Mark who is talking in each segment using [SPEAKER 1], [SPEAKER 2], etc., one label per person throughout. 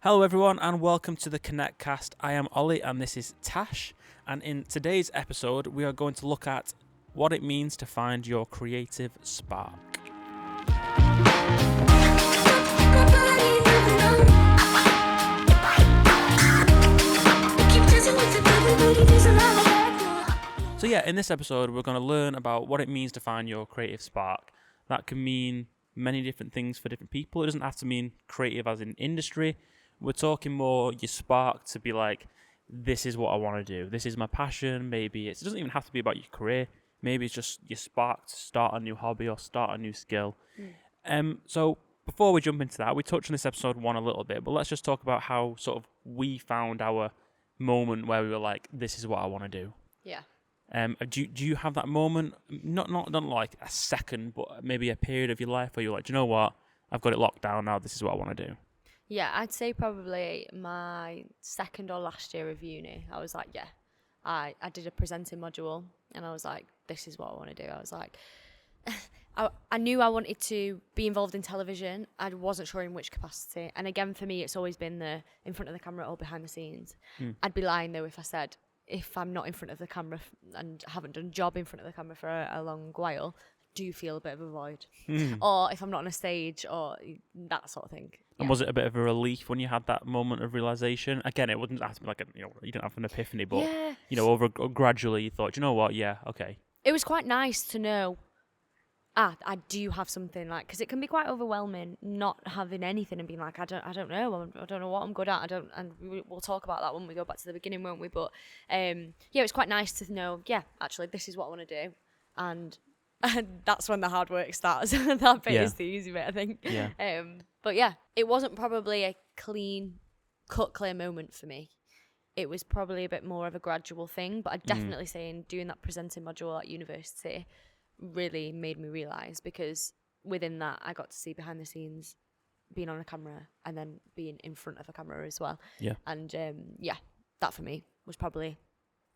[SPEAKER 1] Hello everyone and welcome to the Connect Cast. I am Ollie and this is Tash, and in today's episode we are going to look at what it means to find your creative spark. So yeah, in this episode we're going to learn about what it means to find your creative spark. That can mean many different things for different people. It doesn't have to mean creative as in industry. We're talking more your spark to be like, this is what I want to do. This is my passion. Maybe it doesn't even have to be about your career. Maybe it's just your spark to start a new hobby or start a new skill. So before we jump into that, we touched on this episode 1 a little bit, but let's just talk about how sort of we found our moment where we were like, this is what I want to do.
[SPEAKER 2] Yeah.
[SPEAKER 1] Do you have that moment? Not like a second, but maybe a period of your life where you're like, do you know what? I've got it locked down now. This is what I want to do.
[SPEAKER 2] Yeah, I'd say probably my second or last year of uni, I was like, yeah, I did a presenting module and I was like, this is what I want to do. I was like, I knew I wanted to be involved in television. I wasn't sure in which capacity. And again, for me, it's always been the in front of the camera or behind the scenes. I'd be lying though if I said, if I'm not in front of the camera and haven't done a job in front of the camera for a long while, do you feel a bit of a void? Or if I'm not on a stage or that sort of thing.
[SPEAKER 1] And was it a bit of a relief when you had that moment of realization? Again, it wouldn't have to be like you didn't have an epiphany, but over gradually you thought, you know what? Yeah, okay.
[SPEAKER 2] It was quite nice to know. I do have something because it can be quite overwhelming not having anything and being like, I don't know what I'm good at. And we'll talk about that when we go back to the beginning, won't we? But it's quite nice to know. Yeah, actually, this is what I want to do, and that's when the hard work starts. That bit is the easy bit, I think.
[SPEAKER 1] Yeah.
[SPEAKER 2] But yeah, it wasn't probably a clear moment for me. It was probably a bit more of a gradual thing, but I'd definitely say doing that presenting module at university really made me realise, because within that I got to see behind the scenes, being on a camera and then being in front of a camera as well.
[SPEAKER 1] Yeah.
[SPEAKER 2] And that for me was probably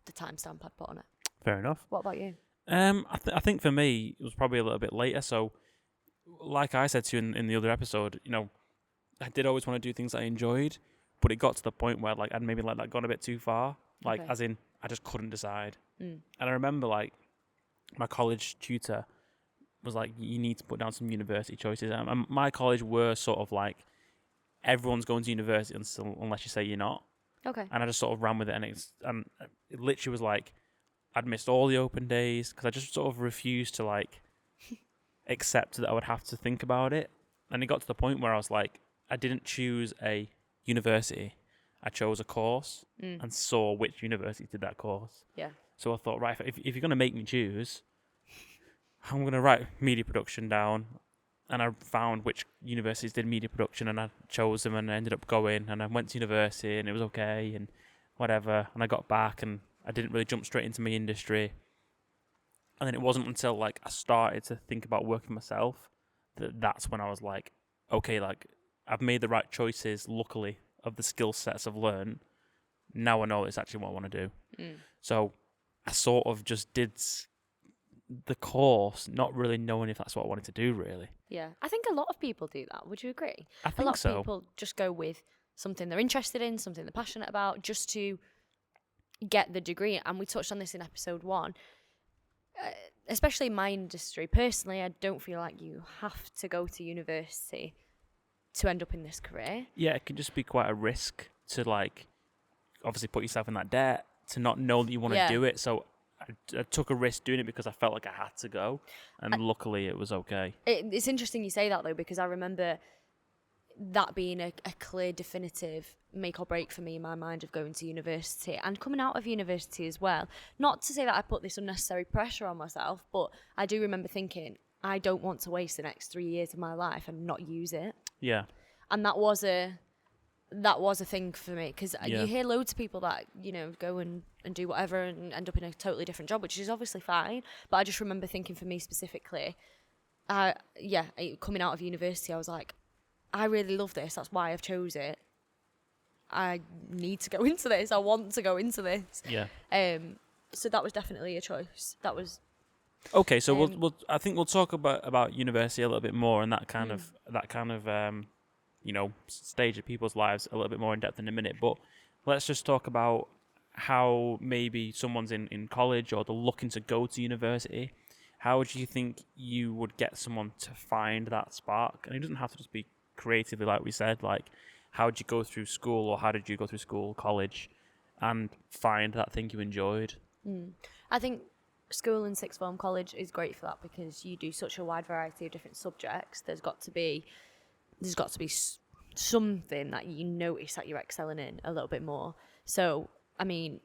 [SPEAKER 2] the timestamp I'd put on it.
[SPEAKER 1] Fair enough.
[SPEAKER 2] What about you?
[SPEAKER 1] I think for me it was probably a little bit later. So, like I said to you in the other episode, I did always want to do things I enjoyed, but it got to the point where I'd maybe let that gone a bit too far. As in, I just couldn't decide. And I remember my college tutor was like, you need to put down some university choices. And my college were sort of like, everyone's going to university unless you say you're not.
[SPEAKER 2] Okay.
[SPEAKER 1] And I just sort of ran with it, and it literally was like, I'd missed all the open days because I just sort of refused to accept that I would have to think about it. And it got to the point where I was like, I didn't choose a university. I chose a course and saw which university did that course.
[SPEAKER 2] Yeah.
[SPEAKER 1] So I thought, right, if you're going to make me choose, I'm going to write media production down. And I found which universities did media production, and I chose them, and I ended up going, and I went to university, and it was okay, and whatever. And I got back, and I didn't really jump straight into my industry. And then it wasn't until I started to think about working myself that's when I was like, okay, I've made the right choices, luckily, of the skill sets I've learned. Now I know it's actually what I want to do. So I sort of just did the course, not really knowing if that's what I wanted to do, really.
[SPEAKER 2] Yeah. I think a lot of people do that. Would you agree?
[SPEAKER 1] I think
[SPEAKER 2] a lot
[SPEAKER 1] so.
[SPEAKER 2] of people just go with something they're interested in, something they're passionate about, just to get the degree. And we touched on this in episode 1. Especially in my industry, personally, I don't feel like you have to go to university to end up in this career.
[SPEAKER 1] Yeah, it can just be quite a risk to obviously put yourself in that debt, to not know that you want to do it. So I took a risk doing it because I felt like I had to go, and luckily it was okay.
[SPEAKER 2] It's interesting you say that though, because I remember that being a clear, definitive make or break for me in my mind of going to university and coming out of university as well. Not to say that I put this unnecessary pressure on myself, but I do remember thinking, I don't want to waste the next 3 years of my life and not use it.
[SPEAKER 1] Yeah.
[SPEAKER 2] And that was a thing for me, because you hear loads of people that go and do whatever and end up in a totally different job, which is obviously fine. But I just remember thinking, for me specifically, coming out of university, I was like, I really love this. That's why I've chose it. I need to go into this. I want to go into this.
[SPEAKER 1] Yeah.
[SPEAKER 2] So that was definitely a choice. That was
[SPEAKER 1] okay. So I think we'll talk about university a little bit more and that kind of stage of people's lives a little bit more in depth in a minute. But let's just talk about how maybe someone's in college or they're looking to go to university. How do you think you would get someone to find that spark? And it doesn't have to just be creatively, like we said. Like, how did you go through school, or how did you go through school, college, and find that thing you enjoyed?
[SPEAKER 2] I think school and sixth form college is great for that because you do such a wide variety of different subjects. There's got to be something that you notice that you're excelling in a little bit more. So, I mean,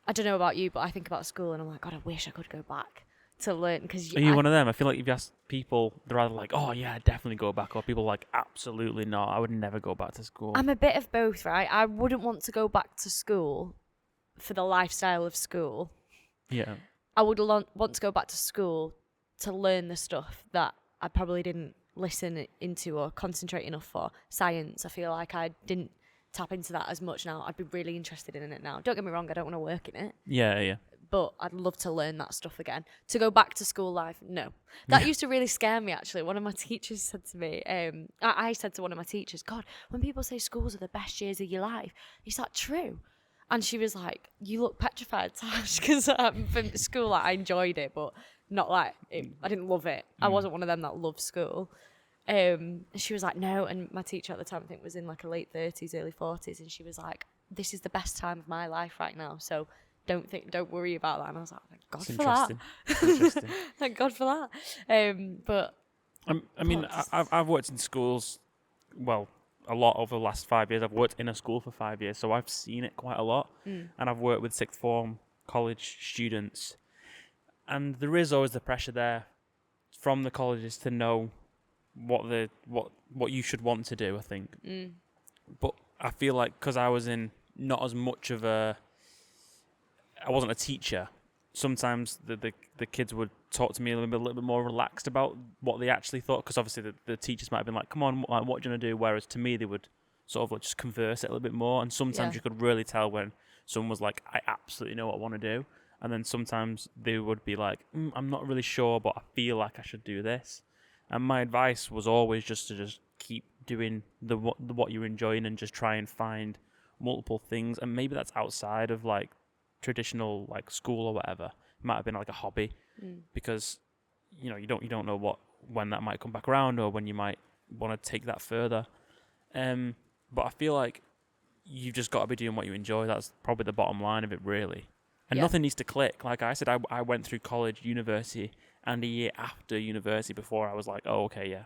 [SPEAKER 2] I don't know about you, but I think about school and I'm like, God, I wish I could go back to learn. Because
[SPEAKER 1] Are you one of them? I feel like if you ask people, they're either like, oh yeah, I'd definitely go back, or people are like, absolutely not, I would never go back to school.
[SPEAKER 2] I'm a bit of both, right? I wouldn't want to go back to school for the lifestyle of school.
[SPEAKER 1] Yeah.
[SPEAKER 2] I would want to go back to school to learn the stuff that I probably didn't listen into or concentrate enough for. Science, I feel like I didn't tap into that as much now. I'd be really interested in it now. Don't get me wrong, I don't want to work in it.
[SPEAKER 1] Yeah.
[SPEAKER 2] But I'd love to learn that stuff again. To go back to school life, no. That used to really scare me, actually. One of my teachers said to me, I said to one of my teachers, God, when people say schools are the best years of your life, is that true? And she was like, you look petrified, Tash, because from school, like, I enjoyed it, but not like, I didn't love it. I wasn't one of them that loved school. She was like, no. And my teacher at the time, I think, was in like her late 30s, early 40s. And she was like, this is the best time of my life right now. So don't worry about that. And I was like, thank God for that.
[SPEAKER 1] Interesting.
[SPEAKER 2] Thank God for that. But
[SPEAKER 1] I mean, I've worked in schools, well, a lot over the last 5 years. I've worked in a school for 5 years, so I've seen it quite a lot. And I've worked with sixth form college students, and there is always the pressure there from the colleges to know what you should want to do, I think. But I feel like because I was in not as much of I wasn't a teacher, sometimes the kids would talk to me a little bit more relaxed about what they actually thought, because obviously the teachers might have been like, come on, like, what do you want to do? Whereas to me, they would sort of like just converse it a little bit more. And sometimes you could really tell when someone was like, I absolutely know what I want to do. And then sometimes they would be like, I'm not really sure, but I feel like I should do this. And my advice was always just to keep doing what you're enjoying and just try and find multiple things. And maybe that's outside of like traditional like school or whatever. It might have been like a hobby, because you don't know when that might come back around or when you might want to take that further. But I feel like you've just got to be doing what you enjoy. That's probably the bottom line of it, really. And nothing needs to click. Like I said, I went through college, university, and a year after university before I was like, oh, okay, yeah.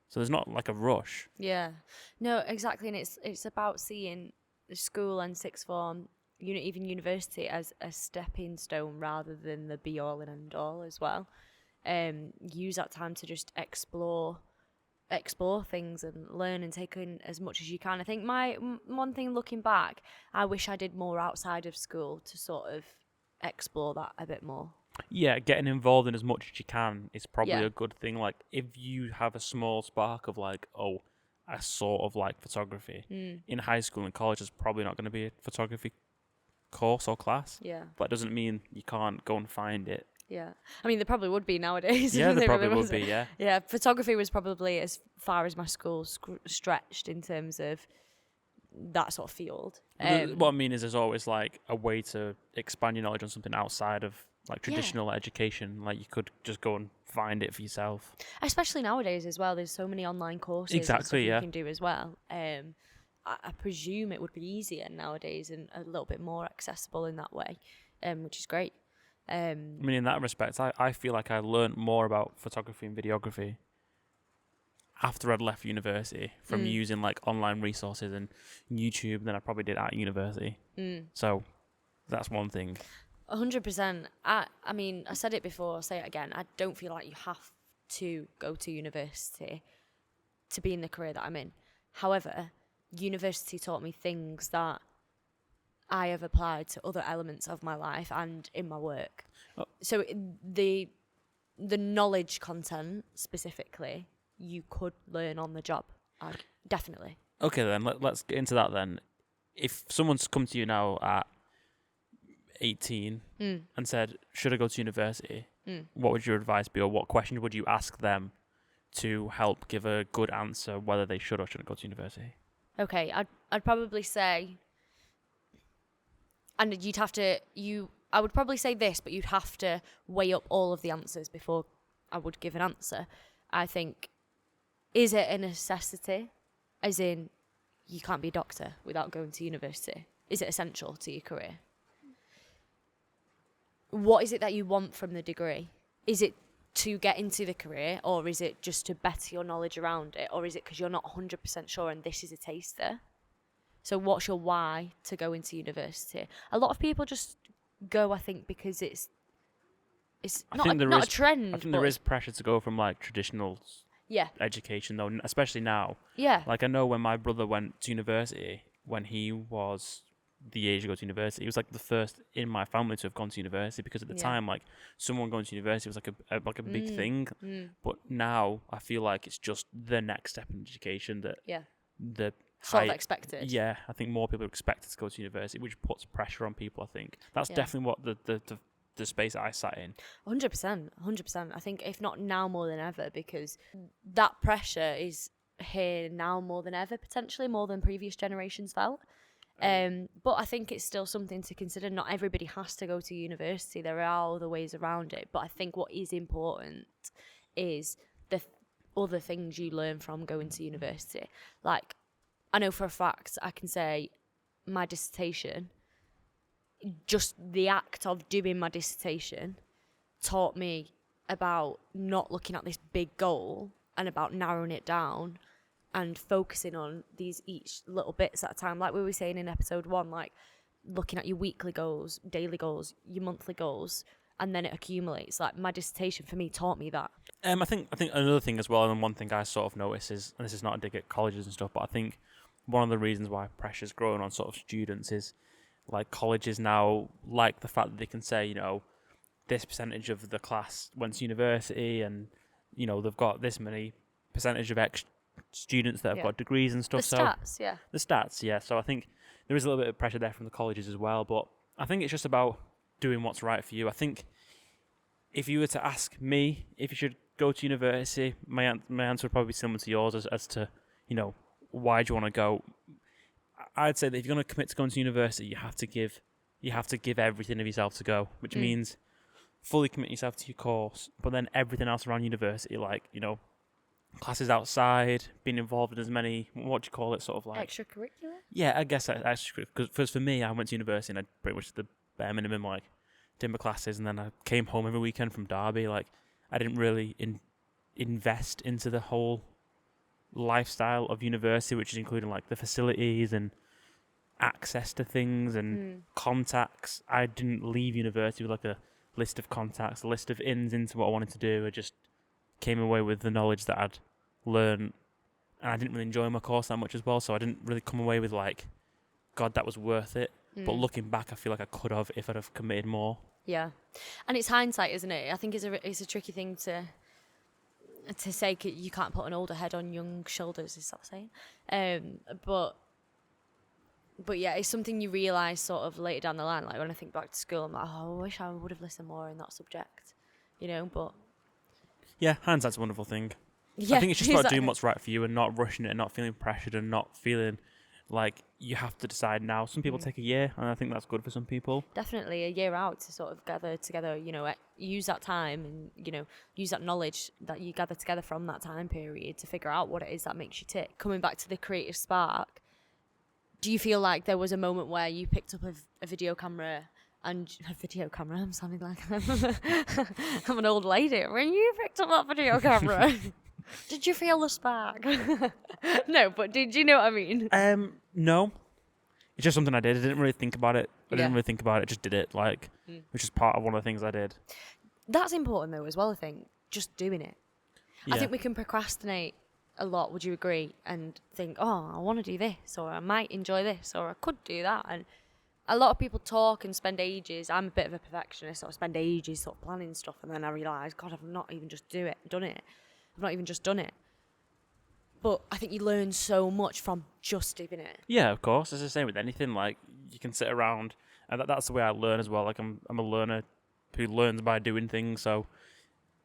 [SPEAKER 1] So there's not like a rush.
[SPEAKER 2] Yeah. No, exactly. And it's about seeing the school and sixth form, even university, as a stepping stone rather than the be all and end all as well. Use that time to just explore things and learn and take in as much as you can. I think my one thing looking back, I wish I did more outside of school to sort of explore that a bit more.
[SPEAKER 1] Yeah, getting involved in as much as you can is probably a good thing. Like, if you have a small spark of like, oh, I sort of like photography, in high school and college, there's probably not going to be a photography course or class.
[SPEAKER 2] Yeah.
[SPEAKER 1] But that doesn't mean you can't go and find it.
[SPEAKER 2] Yeah. I mean, there probably would be nowadays.
[SPEAKER 1] Yeah, there probably would be, yeah.
[SPEAKER 2] Yeah, photography was probably as far as my school stretched in terms of that sort of field.
[SPEAKER 1] What I mean is there's always like a way to expand your knowledge on something outside of like traditional education. Like, you could just go and find it for yourself.
[SPEAKER 2] Especially nowadays as well. There's so many online courses
[SPEAKER 1] exactly,
[SPEAKER 2] you can do as well. I presume it would be easier nowadays and a little bit more accessible in that way, which is great.
[SPEAKER 1] I mean, in that respect, I feel like I learned more about photography and videography after I'd left university from using like online resources and YouTube than I probably did at university. So that's one thing.
[SPEAKER 2] 100%. I mean, I said it before, I'll say it again. I don't feel like you have to go to university to be in the career that I'm in. However, university taught me things that I have applied to other elements of my life and in my work. Oh. So the knowledge content specifically, you could learn on the job. Definitely.
[SPEAKER 1] Okay, then let's get into that then. If someone's come to you now at 18 and said, should I go to university? What would your advice be, or what question would you ask them to help give a good answer whether they should or shouldn't go to university.
[SPEAKER 2] Okay, I'd probably say, and I would probably say this, but you'd have to weigh up all of the answers before I would give an answer. I think, is it a necessity? As in, you can't be a doctor without going to university. Is it essential to your career? What is it that you want from the degree? Is it to get into the career, or is it just to better your knowledge around it, or is it because you're not 100% sure and this is a taster? So what's your why to go into university? A lot of people just go, I think, because it's not a trend.
[SPEAKER 1] I think there is pressure to go from like traditional
[SPEAKER 2] yeah.
[SPEAKER 1] education though, especially now.
[SPEAKER 2] Yeah.
[SPEAKER 1] Like I know when my brother went to university, when he was the age to go to university, he was like the first in my family to have gone to university, because at the time, like someone going to university was like a big thing. But now I feel like it's just the next step in education that the
[SPEAKER 2] sort of expected.
[SPEAKER 1] Yeah, I think more people are expected to go to university, which puts pressure on people. I think that's definitely what the space I sat in.
[SPEAKER 2] 100%. I think if not now more than ever, because that pressure is here now more than ever, potentially more than previous generations felt. But I think it's still something to consider. Not everybody has to go to university. There are other ways around it. But I think what is important is the other things you learn from going to university. Like, I know for a fact I can say my dissertation, just the act of doing my dissertation taught me about not looking at this big goal and about narrowing it down and focusing on these each little bits at a time. Like we were saying in episode 1, like looking at your weekly goals, daily goals, your monthly goals, and then it accumulates. Like my dissertation for me taught me that.
[SPEAKER 1] I think another thing as well, and one thing I sort of notice is, and this is not a dig at colleges and stuff, but I think one of the reasons why pressure's growing on sort of students is like colleges now like the fact that they can say, you know, this percentage of the class went to university, and you know they've got this many percentage of X students that have got degrees and stuff.
[SPEAKER 2] The stats,
[SPEAKER 1] yeah. So I think there is a little bit of pressure there from the colleges as well, but I think it's just about doing what's right for you. I think if you were to ask me if you should go to university, my answer would probably be similar to yours as to, you know, why do you want to go? I'd say that if you're going to commit to going to university, you have to give everything of yourself to go, which means fully commit yourself to your course, but then everything else around university, like, you know, classes outside, being involved in as many, what do you call it, sort of like...
[SPEAKER 2] Extracurricular?
[SPEAKER 1] Yeah, I guess extracurricular. Because for me, I went to university and I pretty much did the bare minimum, like, did my classes, and then I came home every weekend from Derby. Like, I didn't really invest into the whole lifestyle of university, which is including, like, the facilities and access to things and contacts. I didn't leave university with, like, a list of contacts, a list of ins into what I wanted to do. I just came away with the knowledge that I'd learned, and I didn't really enjoy my course that much as well, so I didn't really come away with like, God, that was worth it. But looking back, I feel like I could have if I'd have committed more. Yeah.
[SPEAKER 2] And it's hindsight, isn't it? I think it's a tricky thing to say. You can't put an older head on young shoulders, is that saying? But yeah, it's something you realise sort of later down the line. Like when I think back to school, I'm like, oh, I wish I would have listened more in that subject, you know, but...
[SPEAKER 1] Yeah, hindsight's a wonderful thing. Yeah, I think it's just about doing what's right for you and not rushing it and not feeling pressured and not feeling like you have to decide now. Some people take a year, and I think that's good for some people.
[SPEAKER 2] Definitely a year out to sort of gather together, you know, use that time and, you know, use that knowledge that you gather together from that time period to figure out what it is that makes you tick. Coming back to the creative spark, do you feel like there was a moment where you picked up a video camera and a video camera? I'm sounding like I'm an old lady. When you picked up that video camera, did you feel the spark? No, but did you know what I mean?
[SPEAKER 1] No. It's just something I did. I didn't really think about it. Just did it, like, which is part of one of the things I did.
[SPEAKER 2] That's important though as well, I think. Just doing it. Yeah. I think we can procrastinate a lot, would you agree? And think, oh, I want to do this, or I might enjoy this, or I could do that. And a lot of people talk and spend ages. I'm a bit of a perfectionist, so I spend ages sort of planning stuff, and then I realise, God, I've not even just done it. I've not even just done it. But I think you learn so much from just doing it.
[SPEAKER 1] Yeah, of course. It's the same with anything. Like, you can sit around, and that's the way I learn as well. Like, I'm a learner who learns by doing things. So,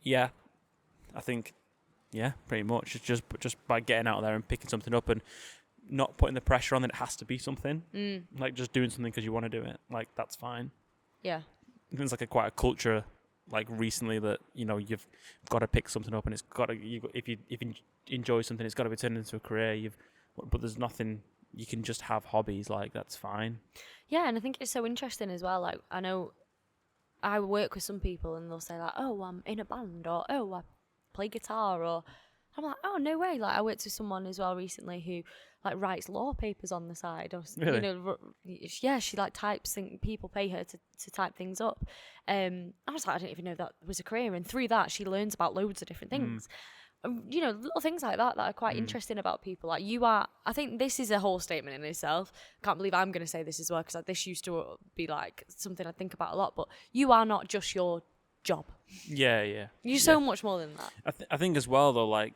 [SPEAKER 1] yeah, I think Yeah, pretty much. It's just by getting out there and picking something up and not putting the pressure on that it has to be something. Like just doing something because you want to do it. Like that's fine.
[SPEAKER 2] Yeah.
[SPEAKER 1] There's like quite a culture like recently that you've got to pick something up and it's got to if you enjoy something it's got to be turned into a career. But there's nothing you can just have hobbies like that's fine.
[SPEAKER 2] Yeah, and I think it's so interesting as well. Like I know I work with some people and they'll say like, oh, I'm in a band, or oh, I play guitar, or I'm like, oh, no way. Like I worked with someone as well recently who like writes law papers on the side, or
[SPEAKER 1] Really?
[SPEAKER 2] yeah, she like types things. People pay her to type things up. I was like, I didn't even know that was a career, and through that she learns about loads of different things. Little things like that are quite interesting about people. Like you are, I think this is a whole statement in itself. I can't believe I'm going to say this as well, because this used to be like something I think about a lot. But you are not just your job.
[SPEAKER 1] Yeah.
[SPEAKER 2] You're so much more than that.
[SPEAKER 1] I think as well though, like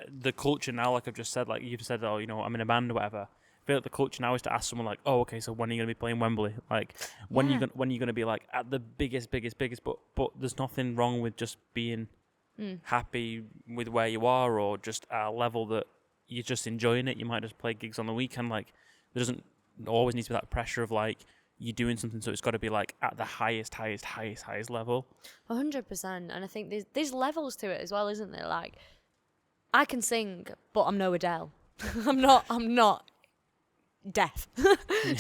[SPEAKER 1] the culture now, like I've just said, like you've said, oh, I'm in a band or whatever. I feel like the culture now is to ask someone like, oh, okay, so when are you going to be playing Wembley? Like when are you going to be like at the biggest? But there's nothing wrong with just being happy with where you are, or just at a level that you're just enjoying it. You might just play gigs on the weekend. Like there doesn't always need to be that pressure of like you're doing something, so it's got to be like at the highest level.
[SPEAKER 2] 100%. And I think there's levels to it as well, isn't there? Like I can sing, but I'm no Adele. I'm not deaf. Do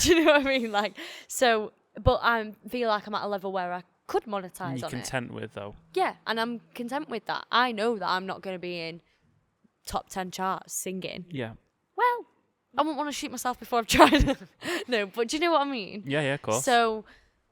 [SPEAKER 2] you know what I mean? Like so, but I feel like I'm at a level where I could monetize
[SPEAKER 1] You're
[SPEAKER 2] on
[SPEAKER 1] content with though.
[SPEAKER 2] Yeah, and I'm content with that. I know that I'm not going to be in top 10 charts singing.
[SPEAKER 1] Yeah.
[SPEAKER 2] Well, I wouldn't want to shoot myself before I've tried. No, but do you know what I mean?
[SPEAKER 1] Yeah, of course.
[SPEAKER 2] So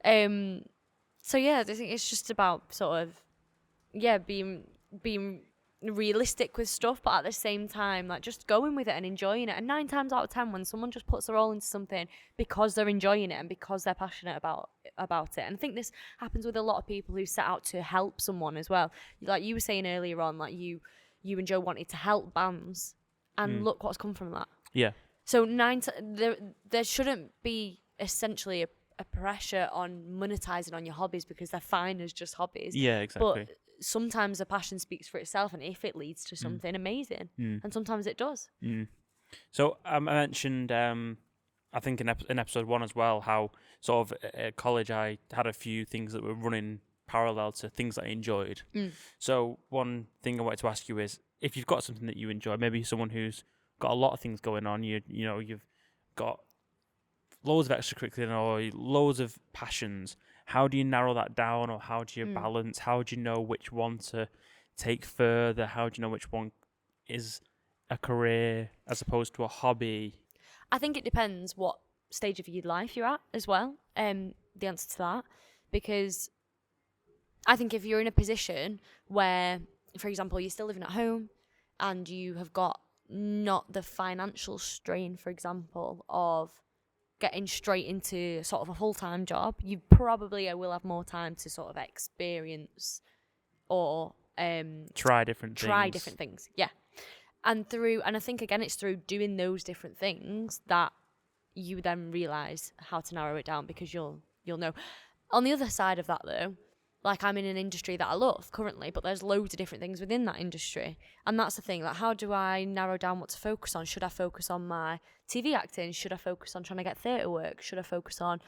[SPEAKER 2] yeah, I think it's just about sort of being realistic with stuff, but at the same time like just going with it and enjoying it. And 9 times out of 10 when someone just puts their all into something because they're enjoying it and because they're passionate about it, and I think this happens with a lot of people who set out to help someone as well. Like you were saying earlier on, like you and Joe wanted to help bands, and look what's come from that.
[SPEAKER 1] Yeah.
[SPEAKER 2] So there shouldn't be essentially a pressure on monetizing on your hobbies, because they're fine as just hobbies.
[SPEAKER 1] Yeah, exactly.
[SPEAKER 2] But sometimes a passion speaks for itself, and if it leads to something amazing, and sometimes it does.
[SPEAKER 1] So I mentioned, I think in episode 1 as well, how sort of at college I had a few things that were running parallel to things that I enjoyed. So one thing I wanted to ask you is, if you've got something that you enjoy, maybe someone who's got a lot of things going on, you've got loads of extracurricular or loads of passions. How do you narrow that down, or how do you balance? How do you know which one to take further? How do you know which one is a career as opposed to a hobby?
[SPEAKER 2] I think it depends what stage of your life you're at as well. The answer to that, because I think if you're in a position where, for example, you're still living at home and you have got not the financial strain, for example, of getting straight into sort of a full-time job, you probably will have more time to sort of experience or
[SPEAKER 1] try different
[SPEAKER 2] things. Yeah. And I think again it's through doing those different things that you then realise how to narrow it down, because you'll know. On the other side of that though, like I'm in an industry that I love currently, but there's loads of different things within that industry. And that's the thing, like how do I narrow down what to focus on? Should I focus on my TV acting? Should I focus on trying to get theatre work? Should I focus on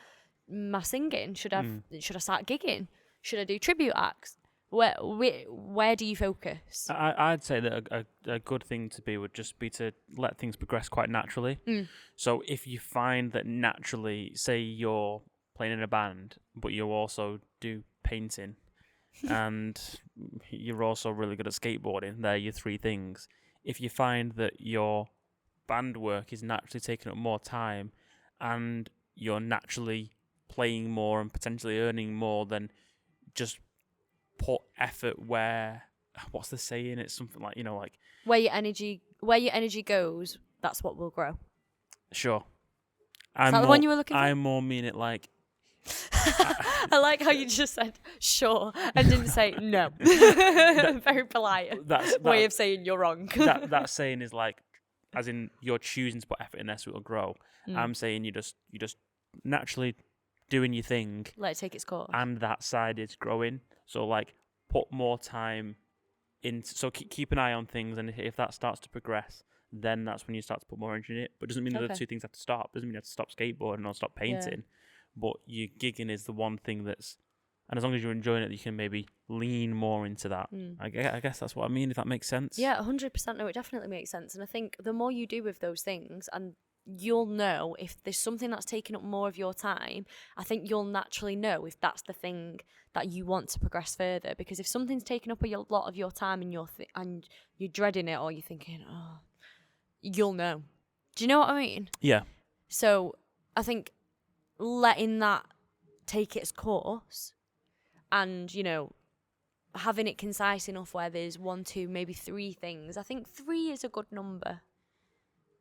[SPEAKER 2] my singing? Should I start gigging? Should I do tribute acts? Where do you focus?
[SPEAKER 1] I'd say that a good thing to be would just be to let things progress quite naturally. So if you find that naturally, say you're playing in a band, but you also do painting and you're also really good at skateboarding, they're your 3 things. If you find that your band work is naturally taking up more time and you're naturally playing more and potentially earning more, then just put effort where, what's the saying? It's something like, like
[SPEAKER 2] where your energy goes, that's what will grow.
[SPEAKER 1] Sure.
[SPEAKER 2] Is that the one you were looking for?
[SPEAKER 1] I more mean it like
[SPEAKER 2] I like how you just said sure and didn't say no. Very polite. That's way of saying you're wrong.
[SPEAKER 1] that saying is like, as in you're choosing to put effort in there so it'll grow. I'm saying you just naturally doing your thing.
[SPEAKER 2] Let it take its course.
[SPEAKER 1] And that side is growing. So like put more time so keep an eye on things, and if that starts to progress, then that's when you start to put more energy in it. But it doesn't mean that the two things have to stop. Doesn't mean you have to stop skateboarding or stop painting. But your gigging is the one thing that's, and as long as you're enjoying it, you can maybe lean more into that. I guess that's what I mean, if that makes sense.
[SPEAKER 2] Yeah, 100%. No, it definitely makes sense. And I think the more you do with those things, and you'll know if there's something that's taking up more of your time, I think you'll naturally know if that's the thing that you want to progress further. Because if something's taking up a lot of your time and and you're dreading it, or you're thinking, oh, you'll know. Do you know what I mean?
[SPEAKER 1] Yeah.
[SPEAKER 2] So I think letting that take its course, and, you know, having it concise enough where there's 1, 2, maybe 3 things. I think 3 is a good number.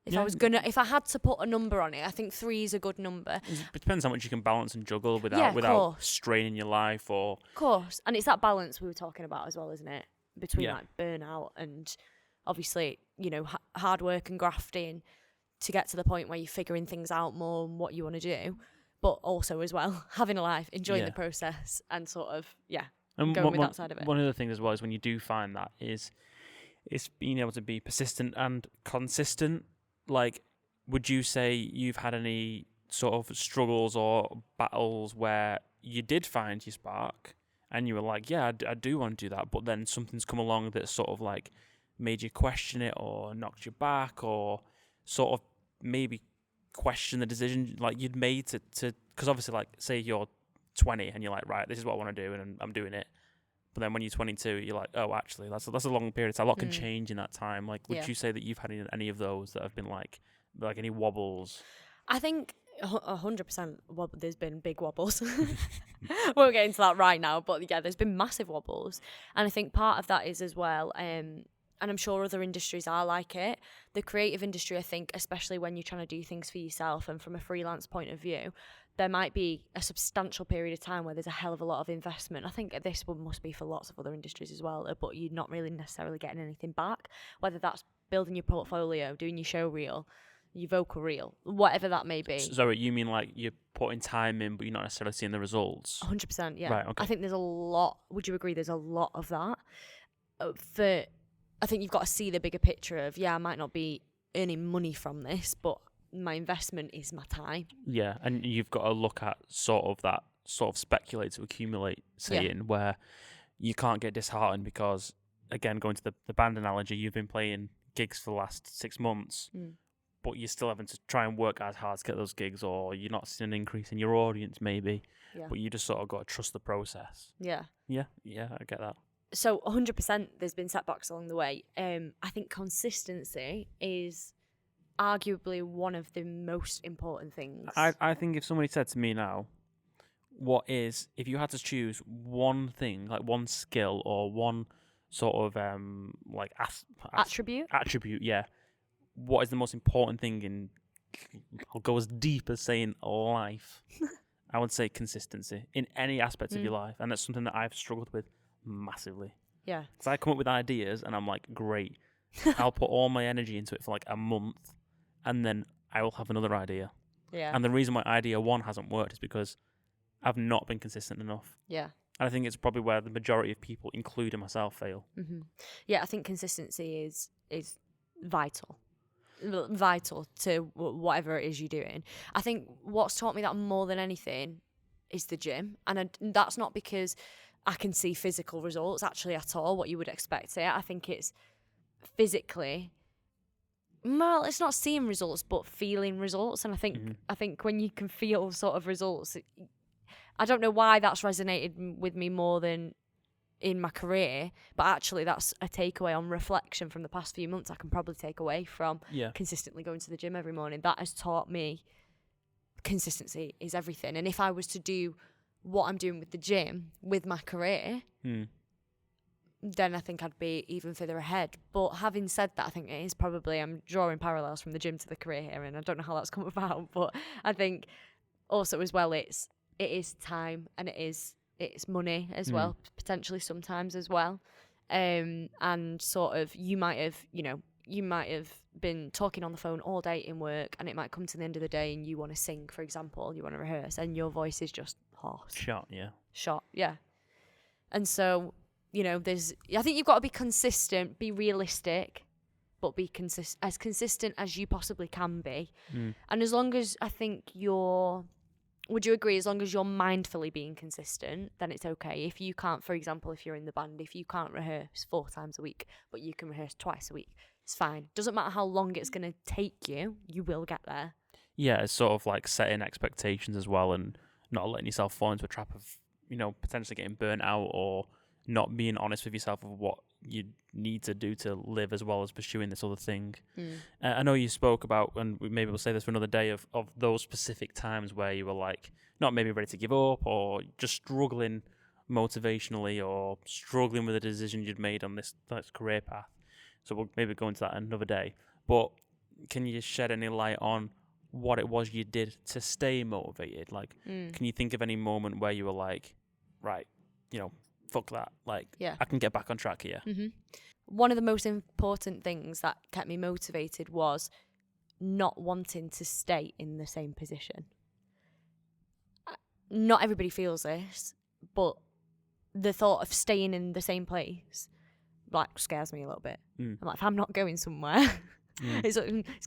[SPEAKER 2] If I had to put a number on it, I think 3 is a good number.
[SPEAKER 1] It depends how much you can balance and juggle without straining your life, or.
[SPEAKER 2] Of course, and it's that balance we were talking about as well, isn't it? Between like burnout and obviously, you know, hard work and grafting to get to the point where you're figuring things out more and what you want to do, but also as well having a life, enjoying the process, and sort of
[SPEAKER 1] and
[SPEAKER 2] going with that side of it.
[SPEAKER 1] One of the things as well is when you do find that is being able to be persistent and consistent. Like, would you say you've had any sort of struggles or battles where you did find your spark and you were like, yeah, I do want to do that, but then something's come along that sort of like made you question it or knocked you back, or sort of maybe question the decision like you'd made to because obviously, like, say you're 20 and you're like, right, this is what I want to do and I'm doing it. But then when you're 22, you're like, oh, actually, that's a long period. So a lot can change in that time. Like, would you say that you've had any of those that have been like any wobbles?
[SPEAKER 2] I think 100% there's been big wobbles. We'll get into that right now, but yeah, there's been massive wobbles. And I think part of that is as well, and I'm sure other industries are like it, the creative industry, I think, especially when you're trying to do things for yourself and from a freelance point of view, there might be a substantial period of time where there's a hell of a lot of investment. I think this one must be for lots of other industries as well, but you're not really necessarily getting anything back, whether that's building your portfolio, doing your show reel, your vocal reel, whatever that may be.
[SPEAKER 1] So you mean like you're putting time in, but you're not necessarily seeing the results?
[SPEAKER 2] 100%, yeah.
[SPEAKER 1] Right, okay.
[SPEAKER 2] I think there's a lot, would you agree, there's a lot of that? I think you've got to see the bigger picture of, I might not be earning money from this, but my investment is my time.
[SPEAKER 1] Yeah, and you've got to look at sort of speculate to accumulate saying where you can't get disheartened because, again, going to the band analogy, you've been playing gigs for the last 6 months, but you're still having to try and work as hard to get those gigs, or you're not seeing an increase in your audience maybe, but you just sort of got to trust the process. Yeah, I get that.
[SPEAKER 2] So 100% there's been setbacks along the way. I think consistency is arguably one of the most important things.
[SPEAKER 1] I think if somebody said to me now, if you had to choose one thing, like one skill or one sort of
[SPEAKER 2] attribute,
[SPEAKER 1] what is the most important thing in, I'll go as deep as saying life, I would say consistency in any aspect of your life, and that's something that I've struggled with massively.
[SPEAKER 2] Yeah.
[SPEAKER 1] Because I come up with ideas and I'm like, great, I'll put all my energy into it for like a month, and then I will have another idea.
[SPEAKER 2] Yeah.
[SPEAKER 1] And the reason why idea 1 hasn't worked is because I've not been consistent enough.
[SPEAKER 2] Yeah.
[SPEAKER 1] And I think it's probably where the majority of people, including myself, fail.
[SPEAKER 2] Mm-hmm. Yeah, I think consistency is vital to whatever it is you're doing. I think what's taught me that more than anything is the gym. And that's not because I can see physical results actually at all, what you would expect it. I think it's physically, well, it's not seeing results, but feeling results. And I think when you can feel sort of results, I don't know why that's resonated with me more than in my career, but actually that's a takeaway on reflection from the past few months I can probably take away from consistently going to the gym every morning. That has taught me consistency is everything. And if I was to do what I'm doing with the gym with my career, then I think I'd be even further ahead. But having said that, I think it is probably, I'm drawing parallels from the gym to the career here, and I don't know how that's come about, but I think also as well it is time, and it's money as well, potentially sometimes as well. And sort of you might have been talking on the phone all day in work, and it might come to the end of the day and you want to sing, for example, you want to rehearse, and your voice is just hoarse.
[SPEAKER 1] Shot.
[SPEAKER 2] And so I think you've got to be consistent, be realistic, but be as consistent as you possibly can be. And as long as would you agree, as long as you're mindfully being consistent, then it's okay. If you can't, for example, if you're in the band, if you can't rehearse 4 times a week, but you can rehearse twice a week, it's fine. Doesn't matter how long it's going to take you, you will get there.
[SPEAKER 1] Yeah, it's sort of like setting expectations as well and not letting yourself fall into a trap of, potentially getting burnt out or not being honest with yourself of what you need to do to live as well as pursuing this other thing. I know you spoke about, and maybe we'll say this for another day, of those specific times where you were like not maybe ready to give up or just struggling motivationally or struggling with a decision you'd made on this career path. So we'll maybe go into that another day. But can you shed any light on what it was you did to stay motivated? Like, can you think of any moment where you were like, right, fuck that. Like, I can get back on track here.
[SPEAKER 2] Mm-hmm. One of the most important things that kept me motivated was not wanting to stay in the same position. Not everybody feels this, but the thought of staying in the same place scares me a little bit. I'm like, if I'm not going somewhere, it's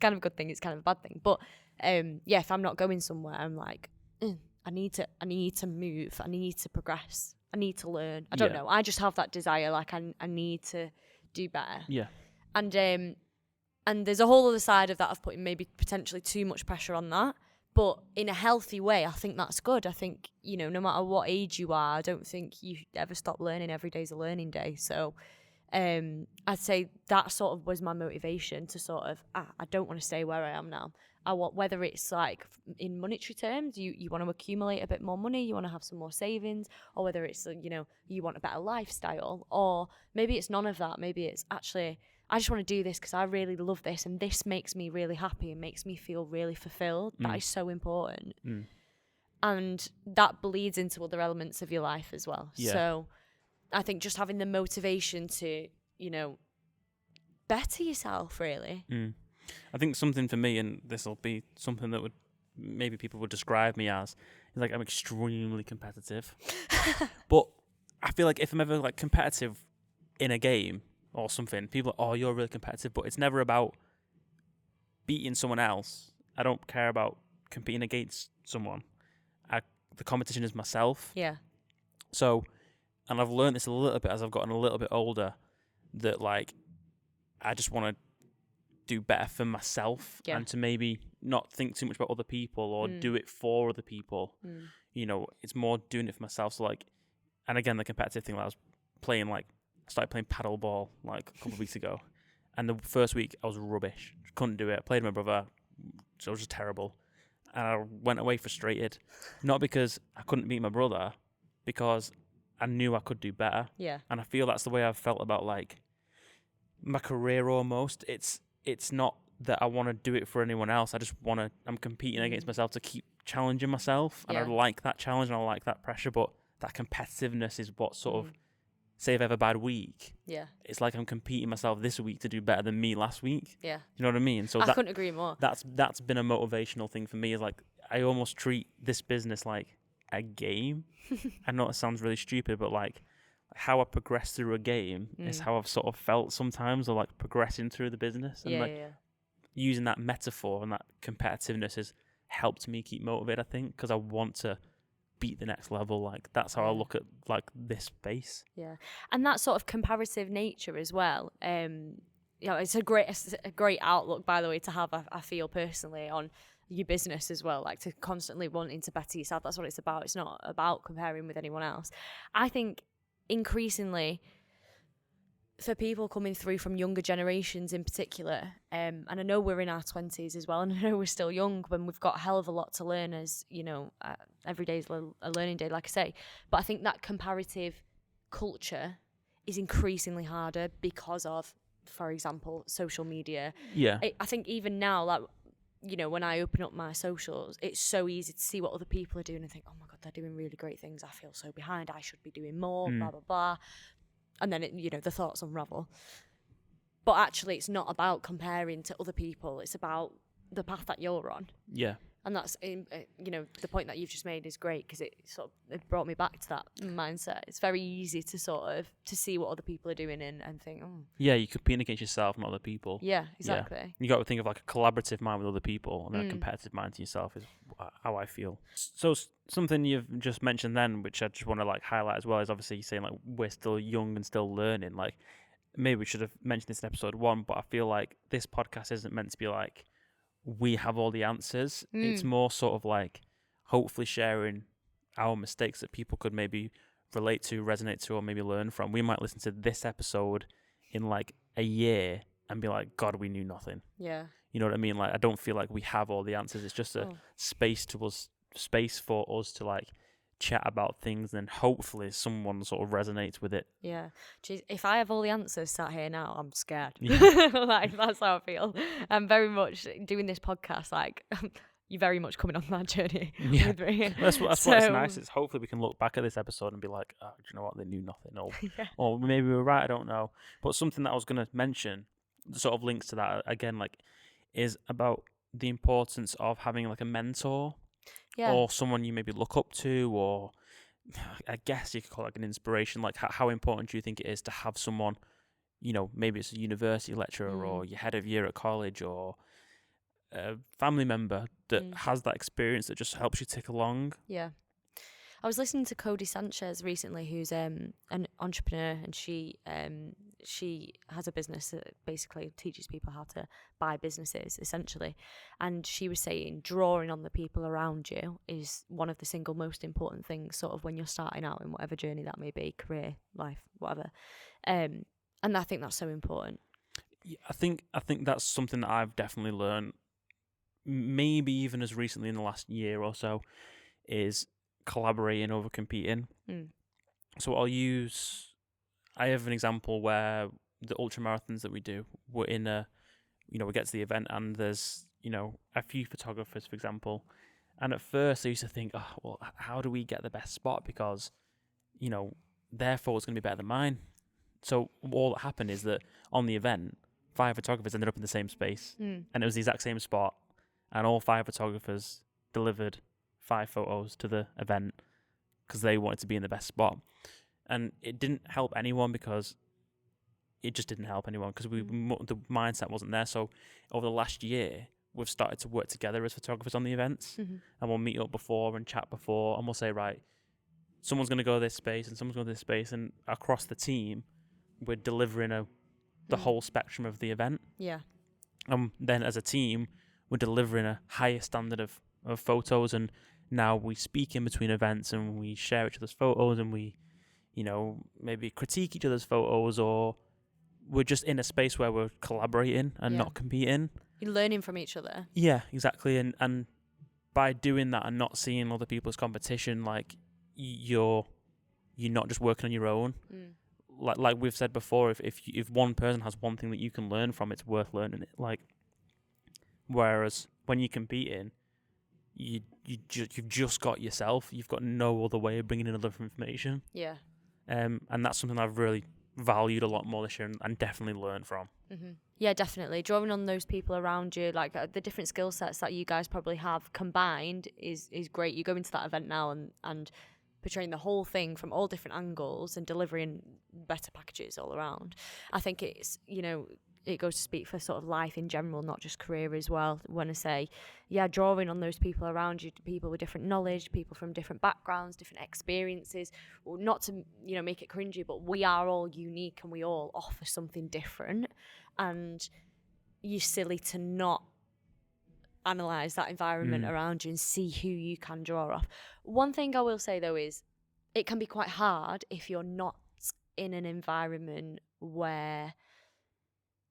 [SPEAKER 2] kind of a good thing, it's kind of a bad thing. But if I'm not going somewhere, I'm like, I need to move, I need to progress, I need to learn. I don't know. I just have that desire, like I need to do better. Yeah. And there's a whole other side of that of putting maybe potentially too much pressure on that. But in a healthy way, I think that's good. I think, no matter what age you are, I don't think you ever stop learning. Every day's a learning day. So I'd say that sort of was my motivation to sort of, I don't want to stay where I am now. I want, whether it's like in monetary terms, you want to accumulate a bit more money, you want to have some more savings, or whether it's, you want a better lifestyle, or maybe it's none of that. Maybe it's actually, I just want to do this because I really love this and this makes me really happy and makes me feel really fulfilled. That is so important. And that bleeds into other elements of your life as well. Yeah. So I think just having the motivation to, better yourself, really.
[SPEAKER 1] I think something for me, and this will be something that maybe people would describe me as, is like I'm extremely competitive. But I feel like if I'm ever like competitive in a game or something, people are, oh, you're really competitive, but it's never about beating someone else. I don't care about competing against someone. The competition is myself. Yeah. So, and I've learned this a little bit as I've gotten a little bit older, that like I just want to do better for myself and to maybe not think too much about other people or do it for other people. It's more doing it for myself. So like, and again, the competitive thing, like I was playing, like I started playing paddle ball like a couple of weeks ago, and the first week I was rubbish, couldn't do it. I played with my brother, so it was just terrible, and I went away frustrated, not because I couldn't beat my brother, because I knew I could do better. Yeah. And I feel that's the way I've felt about like my career almost. It's not that I want to do it for anyone else. I just I'm competing against myself to keep challenging myself. And I like that challenge and I like that pressure, but that competitiveness is what sort of, say if I have a bad week, it's like I'm competing myself this week to do better than me last week. Yeah. You know what I mean? So
[SPEAKER 2] I couldn't agree more.
[SPEAKER 1] That's been a motivational thing for me, is like I almost treat this business like a game. I know it sounds really stupid, but like how I progress through a game is how I've sort of felt sometimes, or like progressing through the business. And using that metaphor and that competitiveness has helped me keep motivated, I think, because I want to beat the next level. Like that's how I look at like this space.
[SPEAKER 2] Yeah. And that sort of comparative nature as well. It's a great outlook, by the way, to have, I feel personally, on your business as well, like to constantly wanting to better yourself. That's what it's about. It's not about comparing with anyone else. I think increasingly for people coming through from younger generations in particular, and I know we're in our 20s as well, and I know we're still young when we've got a hell of a lot to learn, as every day is a learning day, like I say, but I think that comparative culture is increasingly harder because of, for example, social media. Yeah. I think even now, like, when I open up my socials, it's so easy to see what other people are doing and think, oh my God, they're doing really great things. I feel so behind. I should be doing more, blah, blah, blah. And then, the thoughts unravel. But actually, it's not about comparing to other people. It's about the path that you're on. Yeah. And that's, the point that you've just made is great, because it brought me back to that mindset. It's very easy to to see what other people are doing and think, oh.
[SPEAKER 1] Yeah, you compete against yourself, not other people.
[SPEAKER 2] Yeah, exactly. Yeah.
[SPEAKER 1] You got to think of like a collaborative mind with other people, and then a competitive mind to yourself is how I feel. So something you've just mentioned then, which I just want to like highlight as well, is obviously saying like we're still young and still learning. Like maybe we should have mentioned this in episode 1, but I feel like this podcast isn't meant to be like we have all the answers. It's more sort of like hopefully sharing our mistakes that people could maybe relate to, resonate to, or maybe learn from. We might listen to this episode in like a year and be like, God, we knew nothing.
[SPEAKER 2] Yeah.
[SPEAKER 1] You know what I mean? Like, I don't feel like we have all the answers. It's just a space for us to like chat about things, and hopefully someone sort of resonates with it.
[SPEAKER 2] Yeah. Jeez, if I have all the answers sat here now, I'm scared.
[SPEAKER 1] Yeah.
[SPEAKER 2] Like, that's how I feel. I'm very much doing this podcast, like, you're very much coming on that journey with me.
[SPEAKER 1] That's what's nice. It's hopefully we can look back at this episode and be like, oh, do you know what? They knew nothing. Or, or maybe we were right, I don't know. But something that I was going to mention, sort of links to that, again, like, is about the importance of having like a mentor. Yeah. Or someone you maybe look up to, or I guess you could call it like an inspiration. Like how important do you think it is to have someone, maybe it's a university lecturer or your head of year at college or a family member that has that experience that just helps you tick along?
[SPEAKER 2] Yeah. I was listening to Cody Sanchez recently, who's an entrepreneur, and she has a business that basically teaches people how to buy businesses, essentially. And she was saying drawing on the people around you is one of the single most important things, sort of when you're starting out in whatever journey that may be, career, life, whatever. And I think that's so important.
[SPEAKER 1] Yeah, I think that's something that I've definitely learned, maybe even as recently in the last year or so, is collaborating over competing. So I have an example where the ultra marathons that we do, we're in we get to the event and there's, a few photographers, for example. And at first I used to think, oh, well, how do we get the best spot? Because, their photo's going to be better than mine. So all that happened is that on the event, 5 photographers ended up in the same space. And it was the exact same spot. And all 5 photographers delivered 5 photos to the event because they wanted to be in the best spot. And it didn't help anyone because the mindset wasn't there. So over the last year, we've started to work together as photographers on the events, and we'll meet up before and chat before, and we'll say, right, someone's going to go this space and someone's going to this space, and across the team, we're delivering the whole spectrum of the event. Yeah. And then as a team, we're delivering a higher standard of photos, and now we speak in between events and we share each other's photos, and we, maybe critique each other's photos, or we're just in a space where we're collaborating and not competing.
[SPEAKER 2] You're learning from each other.
[SPEAKER 1] Yeah, exactly. And by doing that and not seeing other people's competition, like you're not just working on your own. Like we've said before, if one person has one thing that you can learn from, it's worth learning it. Like, whereas when you're competing, you've just got yourself. You've got no other way of bringing in other information. Yeah. And that's something I've really valued a lot more this year and definitely learned from.
[SPEAKER 2] Yeah, definitely. Drawing on those people around you, like the different skill sets that you guys probably have combined is great. You go into that event now and portraying the whole thing from all different angles and delivering better packages all around. I think it's, it goes to speak for sort of life in general, not just career as well. When I say, drawing on those people around you, people with different knowledge, people from different backgrounds, different experiences, well, not to, make it cringy, but we are all unique and we all offer something different. And you're silly to not analyse that environment around you and see who you can draw off. One thing I will say, though, is it can be quite hard if you're not in an environment where,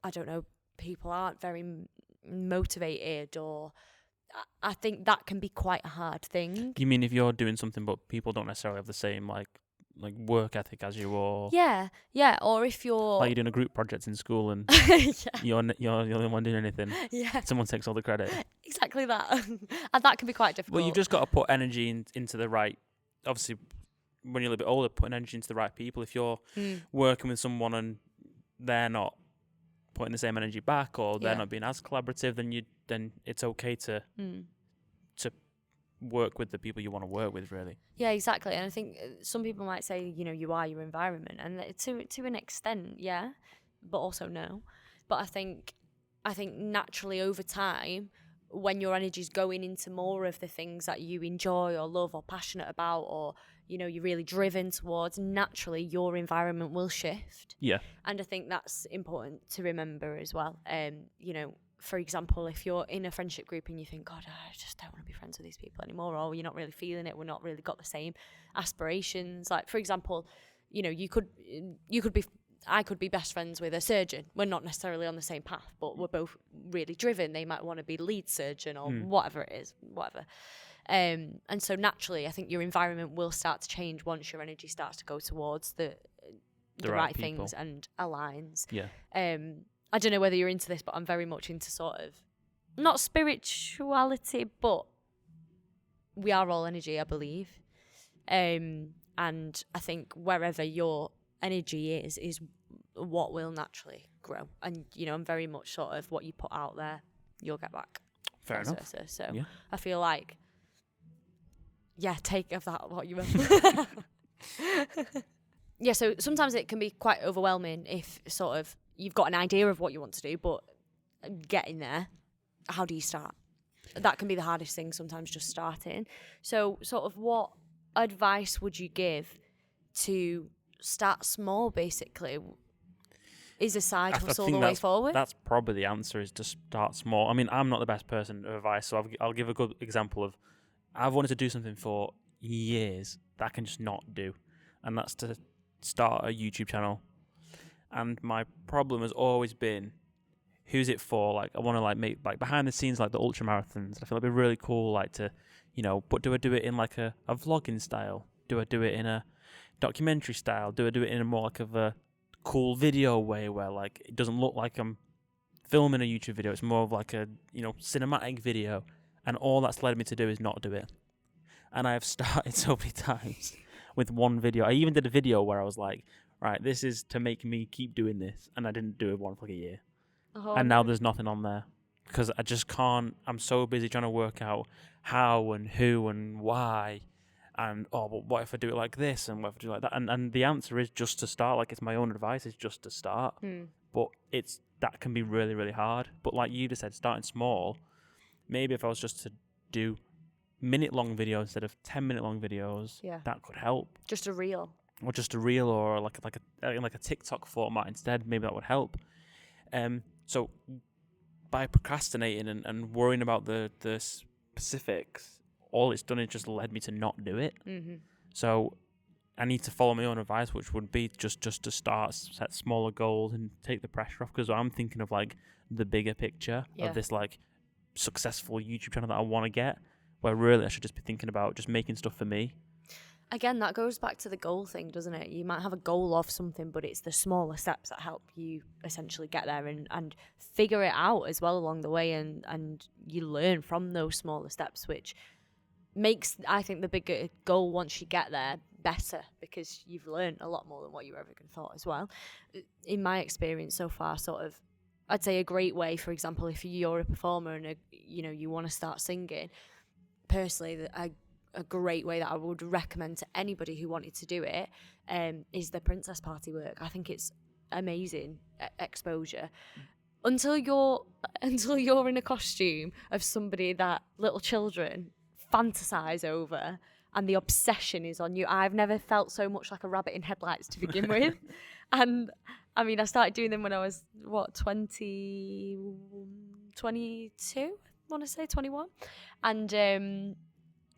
[SPEAKER 2] I don't know, people aren't very motivated, or I think that can be quite a hard thing.
[SPEAKER 1] You mean if you're doing something but people don't necessarily have the same like work ethic as you, or
[SPEAKER 2] yeah, or if you're
[SPEAKER 1] like you're doing a group project in school and you're the only one doing anything, someone takes all the credit.
[SPEAKER 2] Exactly that. And that can be quite difficult.
[SPEAKER 1] Well, you've just got to put energy into the right, obviously when you're a little bit older, putting energy into the right people. If you're working with someone and they're not putting the same energy back, or they're not being as collaborative, then it's okay to
[SPEAKER 2] Mm.
[SPEAKER 1] work with the people you want to work with, really.
[SPEAKER 2] Yeah, exactly. And I think some people might say, you are your environment, and to an extent, yeah, but also no. But I think naturally over time, when your energy's going into more of the things that you enjoy or love or passionate about, or you're really driven towards, naturally your environment will shift.
[SPEAKER 1] Yeah.
[SPEAKER 2] And I think that's important to remember as well. For example, if you're in a friendship group and you think, God, I just don't want to be friends with these people anymore, or you're not really feeling it, we're not really got the same aspirations. Like, for example, you could be, I could be best friends with a surgeon. We're not necessarily on the same path, but we're both really driven. They might want to be lead surgeon or whatever it is, whatever. And so naturally, I think your environment will start to change once your energy starts to go towards the right things and aligns.
[SPEAKER 1] Yeah.
[SPEAKER 2] I don't know whether you're into this, but I'm very much into sort of, not spirituality, but we are all energy, I believe. And I think wherever your energy is what will naturally grow. And, I'm very much sort of what you put out there, you'll get back.
[SPEAKER 1] Fair enough.
[SPEAKER 2] Versa. So
[SPEAKER 1] yeah.
[SPEAKER 2] I feel like, take of that what you will. Yeah, so sometimes it can be quite overwhelming if sort of you've got an idea of what you want to do, but getting there, how do you start? That can be the hardest thing sometimes, just starting. So sort of what advice would you give to start small, basically? Is a side hustle the way forward?
[SPEAKER 1] That's probably the answer, is to start small. I mean, I'm not the best person of advice, so I'll give a good example of, I've wanted to do something for years that I can just not do, and that's to start a YouTube channel. And my problem has always been, who's it for? Like, I want to make behind the scenes, like the ultra marathons. I feel it'd be really cool, to, but do I do it in like a vlogging style? Do I do it in a documentary style? Do I do it in a more like of a cool video way, where like it doesn't look like I'm filming a YouTube video? It's more of like a cinematic video. And all that's led me to do is not do it. And I have started so many times with one video. I even did a video where I was like, right, this is to make me keep doing this, and I didn't do one for like a year. And now there's nothing on there because I just can't. I'm so busy trying to work out how and who and why, and but what if I do it like this, and what if I do it like that? And the answer is just to start. Like, it's my own advice, is just to start. But that can be really, really hard. But like you just said, starting small. Maybe if I was just to do minute-long videos instead of 10-minute-long videos, that could help.
[SPEAKER 2] Just a reel.
[SPEAKER 1] Or just a reel, or like a TikTok format instead. Maybe that would help. So by procrastinating and worrying about the specifics, all it's done is just led me to not do it.
[SPEAKER 2] Mm-hmm.
[SPEAKER 1] So I need to follow my own advice, which would be just to start, set smaller goals and take the pressure off, because I'm thinking of like the bigger picture of this like successful YouTube channel that I want to get, where really I should just be thinking about just making stuff for me.
[SPEAKER 2] Again, that goes back to the goal thing, doesn't it? You might have a goal of something, but it's the smaller steps that help you essentially get there and figure it out as well along the way, and you learn from those smaller steps, which makes, I think, the bigger goal once you get there better, because you've learned a lot more than what you ever could have thought as well. In my experience so far, sort of, I'd say a great way, for example, if you're a performer and you want to start singing, personally, a great way that I would recommend to anybody who wanted to do it is the princess party work. I think it's amazing exposure. Until you're in a costume of somebody that little children fantasize over, and the obsession is on you. I've never felt so much like a rabbit in headlights to begin with. And I mean, I started doing them when I was 22, I want to say 21, and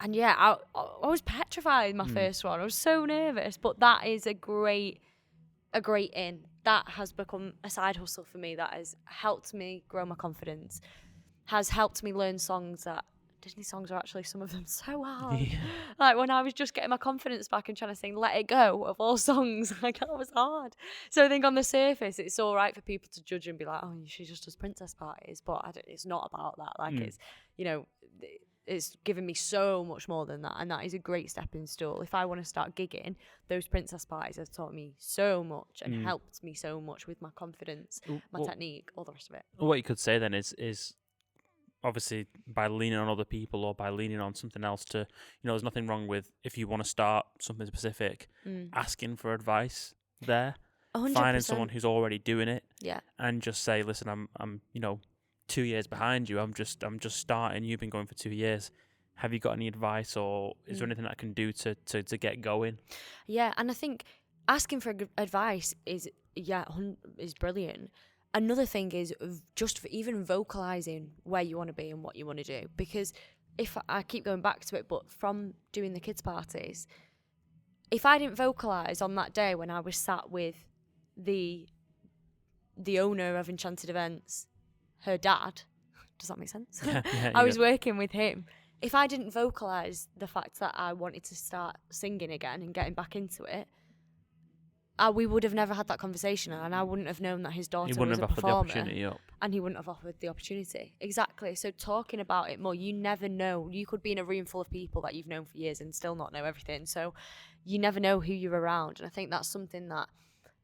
[SPEAKER 2] yeah, I was petrified my first one. I was so nervous, but that is a great in. That has become a side hustle for me. That has helped me grow my confidence. Has helped me learn songs that Disney songs are actually, some of them, so hard. Yeah. Like when I was just getting my confidence back and trying to sing "Let It Go" of all songs, like that was hard. So I think on the surface, it's all right for people to judge and be like, "Oh, she just does princess parties," but it's not about that. Like it's, it's given me so much more than that, and that is a great stepping stool. If I want to start gigging, those princess parties have taught me so much and helped me so much with my confidence, my technique, all the rest of it.
[SPEAKER 1] What you could say then is obviously by leaning on other people or by leaning on something else to, there's nothing wrong with, if you want to start something specific, asking for advice there,
[SPEAKER 2] 100%.
[SPEAKER 1] finding someone who's already doing it,
[SPEAKER 2] Yeah.
[SPEAKER 1] and just say, listen, I'm 2 years behind you. I'm just starting. You've been going for 2 years. Have you got any advice, or is there anything I can do to get going?
[SPEAKER 2] Yeah, and I think asking for advice is brilliant. Another thing is just for even vocalizing where you want to be and what you want to do. Because if I keep going back to it, but from doing the kids' parties, if I didn't vocalize on that day when I was sat with the owner of Enchanted Events, her dad, does that make sense?
[SPEAKER 1] Yeah,
[SPEAKER 2] I was working with him. If I didn't vocalise the fact that I wanted to start singing again and getting back into it, we would have never had that conversation, and I wouldn't have known that his daughter was a performer.
[SPEAKER 1] He wouldn't have offered the opportunity up.
[SPEAKER 2] And he wouldn't have offered the opportunity. Exactly. So talking about it more, you never know. You could be in a room full of people that you've known for years and still not know everything. So you never know who you're around. And I think that's something that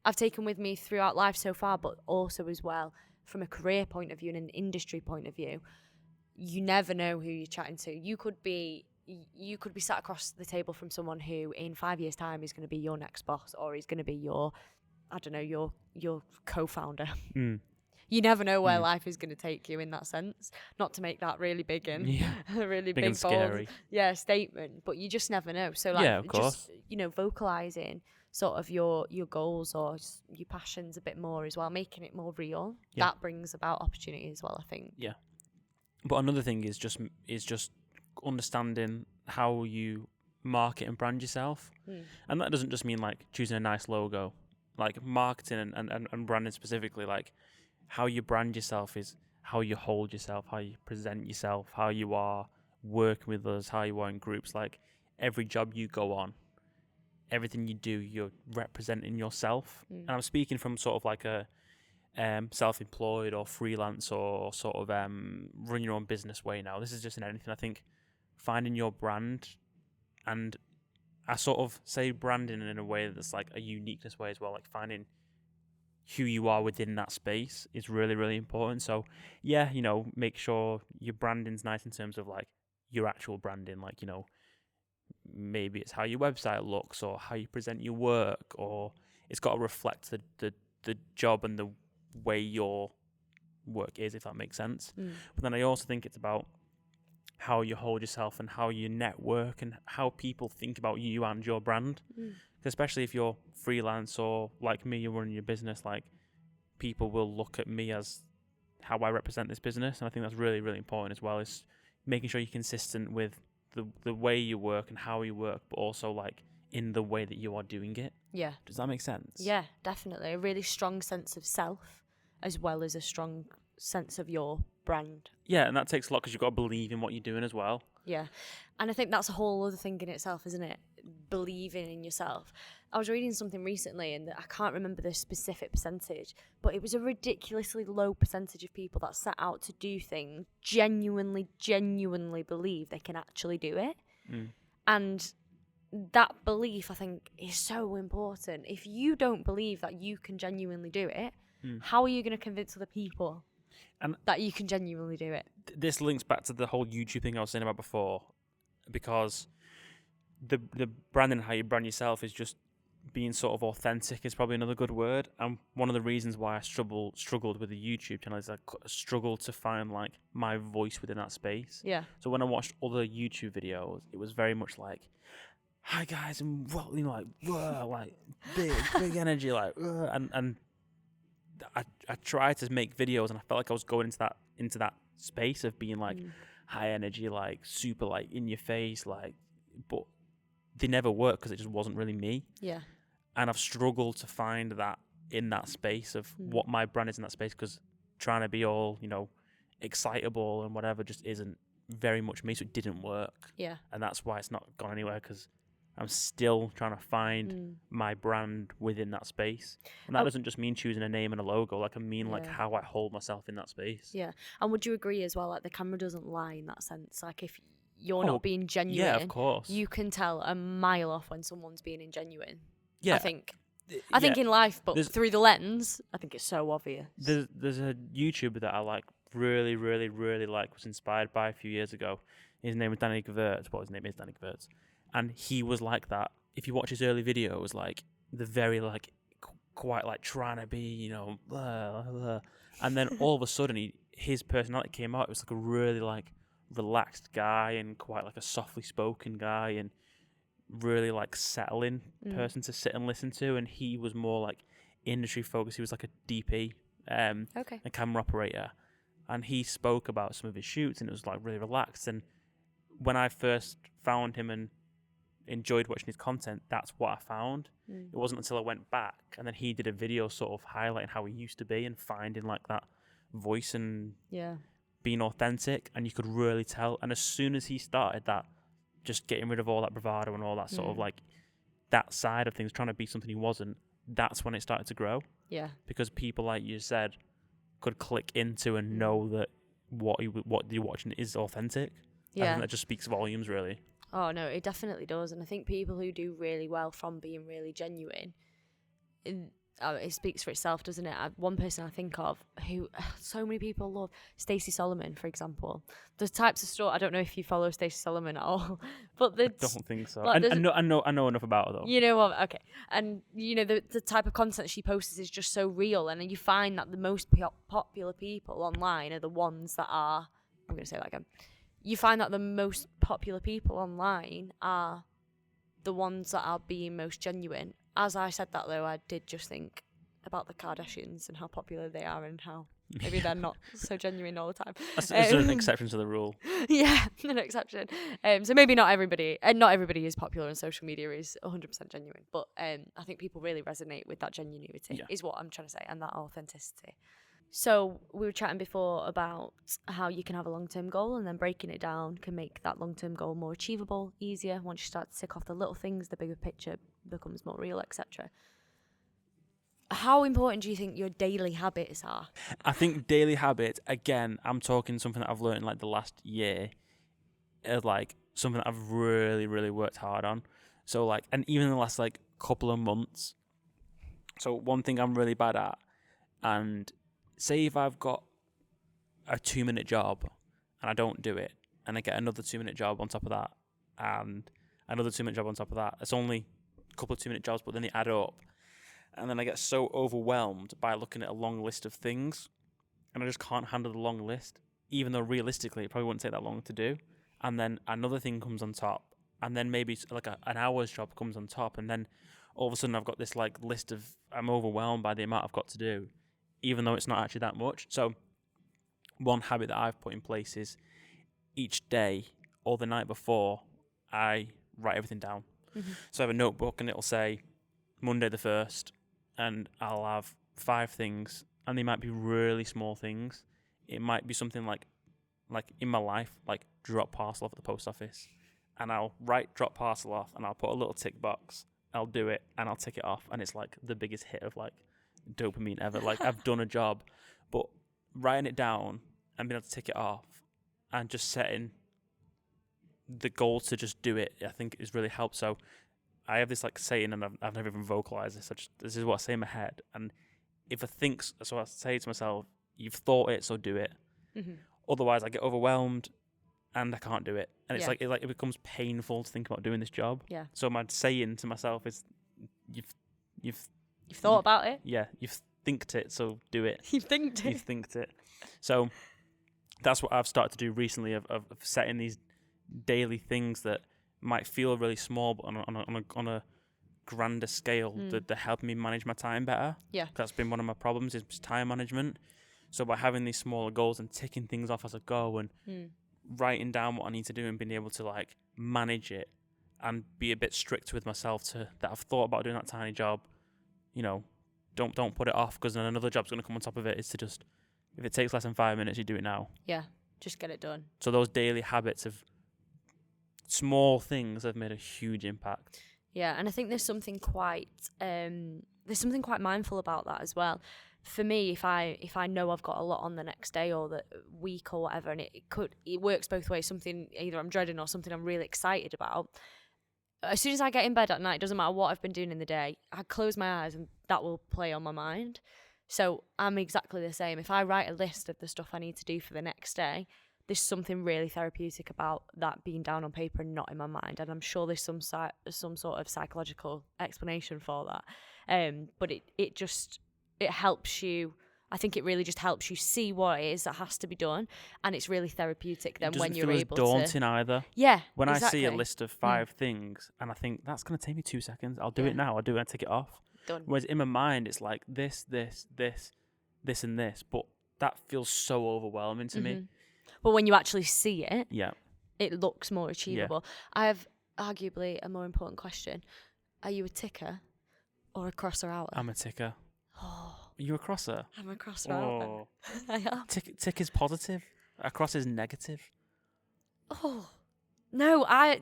[SPEAKER 2] I've taken with me throughout life so far, but also as well from a career point of view and an industry point of view. You never know who you're chatting to. You could be sat across the table from someone who in 5 years' time is going to be your next boss, or is going to be your co-founder. You never know where life is going to take you in that sense. Not to make that really big and a really big
[SPEAKER 1] scary.
[SPEAKER 2] Statement, but you just never know. So
[SPEAKER 1] of course.
[SPEAKER 2] Just vocalizing sort of your goals or your passions a bit more as well, making it more real.
[SPEAKER 1] Yeah.
[SPEAKER 2] That brings about opportunity as well, I think.
[SPEAKER 1] Yeah. But another thing is just understanding how you market and brand yourself. And that doesn't just mean like choosing a nice logo. Like marketing and branding specifically, like how you brand yourself is how you hold yourself, how you present yourself, how you are working with others, how you are in groups. Like every job you go on, everything you do, you're representing yourself. And I'm speaking from sort of like a self-employed or freelance or sort of run your own business way now. This is just in anything. I think finding your brand, and I sort of say branding in a way that's like a uniqueness way as well, like finding who you are within that space is really, really important. So yeah, make sure your branding's nice in terms of like your actual branding, like, maybe it's how your website looks or how you present your work, or it's got to reflect the job and the way your work is, if that makes sense. But then I also think it's about how you hold yourself and how you network and how people think about you and your brand. Especially if you're freelance or like me, you're running your business, like people will look at me as how I represent this business. And I think that's really, really important as well, is making sure you're consistent with the way you work and how you work, but also like in the way that you are doing it.
[SPEAKER 2] Yeah.
[SPEAKER 1] Does that make sense?
[SPEAKER 2] Yeah, definitely. A really strong sense of self as well as a strong sense of your brand.
[SPEAKER 1] Yeah, and that takes a lot because you've got to believe in what you're doing as well.
[SPEAKER 2] Yeah. And I think that's a whole other thing in itself, isn't it? Believing in yourself. I was reading something recently and I can't remember the specific percentage, but it was a ridiculously low percentage of people that set out to do things genuinely believe they can actually do it. And that belief, I think, is so important. If you don't believe that you can genuinely do it, how are you going to convince other people that you can genuinely do it?
[SPEAKER 1] This links back to the whole YouTube thing I was saying about before, because the branding and how you brand yourself is just being sort of authentic is probably another good word. And one of the reasons why I struggled with the YouTube channel is I struggled to find like my voice within that space.
[SPEAKER 2] Yeah.
[SPEAKER 1] So when I watched other YouTube videos, it was very much like, hi guys, and like, whoa, like big energy, like, and I tried to make videos and I felt like I was going into that space of being like high energy, like super like in your face, like, but they never worked because it just wasn't really me.
[SPEAKER 2] Yeah.
[SPEAKER 1] And I've struggled to find that in that space of what my brand is in that space, because trying to be all, excitable and whatever just isn't very much me, so it didn't work.
[SPEAKER 2] Yeah.
[SPEAKER 1] And that's why it's not gone anywhere, because I'm still trying to find my brand within that space. And that doesn't just mean choosing a name and a logo, like I mean like how I hold myself in that space.
[SPEAKER 2] Yeah. And would you agree as well, like the camera doesn't lie in that sense? Like if you're not being genuine,
[SPEAKER 1] yeah, of course,
[SPEAKER 2] you can tell a mile off when someone's being ingenuine.
[SPEAKER 1] Yeah.
[SPEAKER 2] I think in life, but through the lens, I think it's so obvious.
[SPEAKER 1] There's a YouTuber that I like really, really, really was inspired by a few years ago. His name was Danny Gevirtz. Well, his name is Danny Gevirtz. And he was like that. If you watch his early videos, like, the very, like, quite, like, trying to be, you know, blah, blah. And then all of a sudden, his personality came out. It was, like, a really, like, relaxed guy and quite, like, a softly spoken guy and really, like, settling person to sit and listen to. And he was more, like, industry focused. He was, like, a DP, a camera operator. And he spoke about some of his shoots and it was, like, really relaxed. And when I first found him and enjoyed watching his content, that's what I found. It wasn't until I went back and then he did a video sort of highlighting how he used to be and finding, like, that voice and being authentic, and you could really tell. And as soon as he started that, just getting rid of all that bravado and all that sort of, like, that side of things, trying to be something he wasn't, that's when it started to grow. Yeah. Because people, like you said, could click into and know that what you're watching is authentic. Yeah. I think that just speaks volumes, really.
[SPEAKER 2] Oh, no, it definitely does. And I think people who do really well from being really genuine, it speaks for itself, doesn't it? One person I think of who so many people love, Stacey Solomon, for example. The types of stuff, I don't know if you follow Stacey Solomon at all, but
[SPEAKER 1] I don't think so. Like, I know enough about her, though.
[SPEAKER 2] You know what? Okay. And, you know, the type of content she posts is just so real. And you find that the most popular people online are the ones that are, I'm going to say that again. You find that the most popular people online are the ones that are being most genuine. As I said that, though, I did just think about the Kardashians and how popular they are and how maybe they're not so genuine all the time.
[SPEAKER 1] Is there an exception to the rule?
[SPEAKER 2] Yeah, an exception. So maybe not everybody is popular on social media is 100% genuine, but I think people really resonate with that genuinity, is what I'm trying to say, and that authenticity. So we were chatting before about how you can have a long-term goal and then breaking it down can make that long-term goal more achievable, easier. Once you start to tick off the little things, the bigger picture becomes more real, etc. How important do you think your daily habits are?
[SPEAKER 1] I think daily habits, again, I'm talking something that I've learned in, like, the last year, like, something that I've really, really worked hard on. So, like, and even in the last, like, couple of months. So one thing I'm really bad at, and say if I've got a 2-minute job and I don't do it, and I get another 2-minute job on top of that, and another 2-minute job on top of that, it's only a couple of 2-minute jobs, but then they add up. And then I get so overwhelmed by looking at a long list of things, and I just can't handle the long list, even though realistically it probably wouldn't take that long to do. And then another thing comes on top, and then maybe like an hour's job comes on top, and then all of a sudden I've got this, like, list of, I'm overwhelmed by the amount I've got to do, even though it's not actually that much. So one habit that I've put in place is each day or the night before, I write everything down. Mm-hmm. So I have a notebook and it'll say Monday the 1st, and I'll have 5 things, and they might be really small things. It might be something like in my life, like drop parcel off at the post office, and I'll write drop parcel off, and I'll put a little tick box. I'll do it, and I'll tick it off, and it's like the biggest hit of, like, dopamine ever. Like, I've done a job. But writing it down and being able to tick it off and just setting the goal to just do it, I think has really helped. So I have this, like, saying, and I've never even vocalized this. This is what I say in my head. And if I think, so I say to myself, you've thought it, so do it. Mm-hmm. Otherwise I get overwhelmed and I can't do it. And it's like it becomes painful to think about doing this job. Yeah. So my saying to myself is, you've
[SPEAKER 2] thought about it?
[SPEAKER 1] Yeah, you've thinked it, so do it.
[SPEAKER 2] You've thinked it.
[SPEAKER 1] You've thinked it. So that's what I've started to do recently, of setting these daily things that might feel really small, but on a grander scale, that help me manage my time better. Yeah. That's been one of my problems, is time management. So by having these smaller goals and ticking things off as I go, and writing down what I need to do and being able to, like, manage it and be a bit strict with myself that I've thought about doing that tiny job. You know, don't put it off, because then another job's going to come on top of it. Is to just, if it takes less than 5 minutes, you do it now. Yeah,
[SPEAKER 2] just get it done.
[SPEAKER 1] So those daily habits of small things have made a huge impact.
[SPEAKER 2] Yeah, and I think there's something quite mindful about that as well. For me, if I know I've got a lot on the next day or the week or whatever, and it works both ways. Something either I'm dreading or something I'm really excited about. As soon as I get in bed at night, it doesn't matter what I've been doing in the day, I close my eyes and that will play on my mind. So I'm exactly the same. If I write a list of the stuff I need to do for the next day, there's something really therapeutic about that being down on paper and not in my mind. And I'm sure there's some sort of psychological explanation for that. But it helps you. I think it really just helps you see what it is that has to be done, and it's really therapeutic then when you're able to.
[SPEAKER 1] It doesn't feel as daunting either.
[SPEAKER 2] Yeah,
[SPEAKER 1] When
[SPEAKER 2] exactly.
[SPEAKER 1] I see a list of 5 things and I think that's going to take me 2 seconds, I'll do it now. I'll do it and take it off.
[SPEAKER 2] Done.
[SPEAKER 1] Whereas in my mind, it's like this, and this, but that feels so overwhelming to me.
[SPEAKER 2] But when you actually see it,
[SPEAKER 1] Yeah.
[SPEAKER 2] it looks more achievable. I have arguably a more important question. Are you a ticker or a crosser outer?
[SPEAKER 1] I'm a ticker.
[SPEAKER 2] Oh,
[SPEAKER 1] Are you a crosser?
[SPEAKER 2] I'm a crosser outer.
[SPEAKER 1] Oh.
[SPEAKER 2] I am.
[SPEAKER 1] Tick is positive. A cross is negative.
[SPEAKER 2] Oh. No, I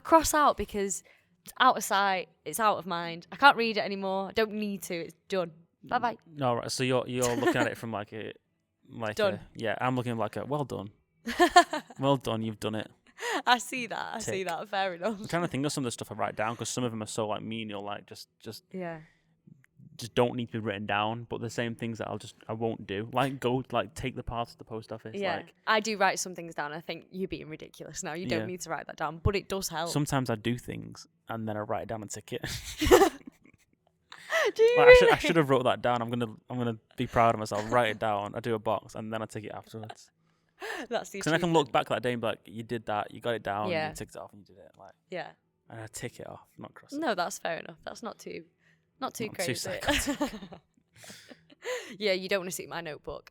[SPEAKER 2] cross out because it's out of sight, it's out of mind. I can't read it anymore. I don't need to. It's done. Bye-bye.
[SPEAKER 1] No, right. So you're looking at it from like
[SPEAKER 2] Done.
[SPEAKER 1] I'm looking like a well done. Well done, you've done it.
[SPEAKER 2] I see that. I
[SPEAKER 1] Tick.
[SPEAKER 2] see that. Fair enough.
[SPEAKER 1] I'm trying to think of some of the stuff I write down because some of them are so like menial, like just
[SPEAKER 2] Yeah.
[SPEAKER 1] don't need to be written down. But the same things that I won't do, like take the part to the post office.
[SPEAKER 2] Yeah.
[SPEAKER 1] Like
[SPEAKER 2] I do write some things down. I think you're being ridiculous now. You don't need to write that down, but it does help.
[SPEAKER 1] sometimes I do things and then I write it down and tick it.
[SPEAKER 2] Do you
[SPEAKER 1] Like,
[SPEAKER 2] really?
[SPEAKER 1] I should have wrote that down. I'm gonna be proud of myself. Write it down. I do a box and then I tick it afterwards.
[SPEAKER 2] That's the
[SPEAKER 1] Because then I can look
[SPEAKER 2] achievement.
[SPEAKER 1] back that day and be like, you did that, you got it down,
[SPEAKER 2] Yeah.
[SPEAKER 1] you ticked it off, and you did it. Like,
[SPEAKER 2] Yeah.
[SPEAKER 1] and I tick it off, not cross it.
[SPEAKER 2] No, that's fair enough. That's not too
[SPEAKER 1] Not too
[SPEAKER 2] crazy.
[SPEAKER 1] psychotic.
[SPEAKER 2] Yeah, you don't want to see my notebook.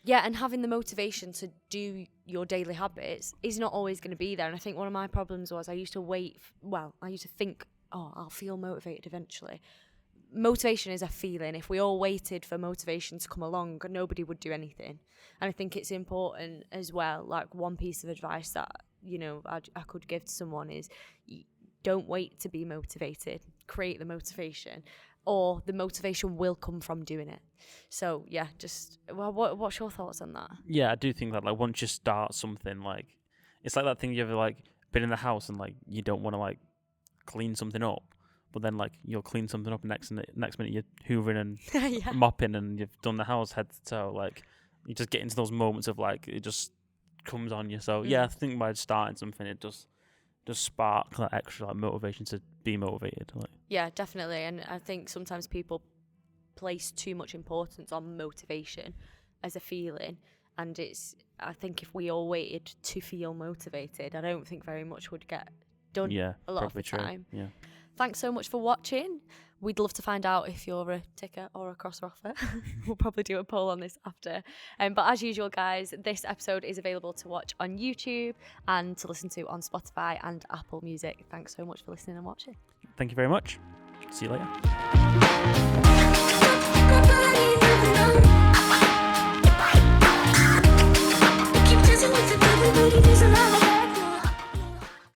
[SPEAKER 2] Yeah, and having the motivation to do your daily habits is not always going to be there. And I think one of my problems was I used to think, oh, I'll feel motivated eventually. Motivation is a feeling. If we all waited for motivation to come along, nobody would do anything. And I think it's important as well, like one piece of advice that, I could give to someone is don't wait to be motivated. Create the motivation, or the motivation will come from doing it. So yeah, what's your thoughts on that?
[SPEAKER 1] Yeah, I do think that like once you start something, like it's like that thing you ever like been in the house and like you don't want to like clean something up, but then like you'll clean something up next minute you're hoovering and
[SPEAKER 2] Yeah.
[SPEAKER 1] mopping and you've done the house head to toe. Like you just get into those moments of like it just comes on you. So yeah, I think by starting something it does spark that extra like motivation to be motivated. Like
[SPEAKER 2] Yeah, definitely. And I think sometimes people place too much importance on motivation as a feeling. And I think if we all waited to feel motivated, I don't think very much would get done
[SPEAKER 1] yeah,
[SPEAKER 2] a lot of
[SPEAKER 1] probably
[SPEAKER 2] the
[SPEAKER 1] true.
[SPEAKER 2] time.
[SPEAKER 1] Yeah.
[SPEAKER 2] Thanks so much for watching. We'd love to find out if you're a ticker or a crosser offer. We'll probably do a poll on this after. But as usual, guys, this episode is available to watch on YouTube and to listen to on Spotify and Apple Music. Thanks so much for listening and watching.
[SPEAKER 1] Thank you very much. See you later.
[SPEAKER 3] Keep dancing with the devil, but it is alive.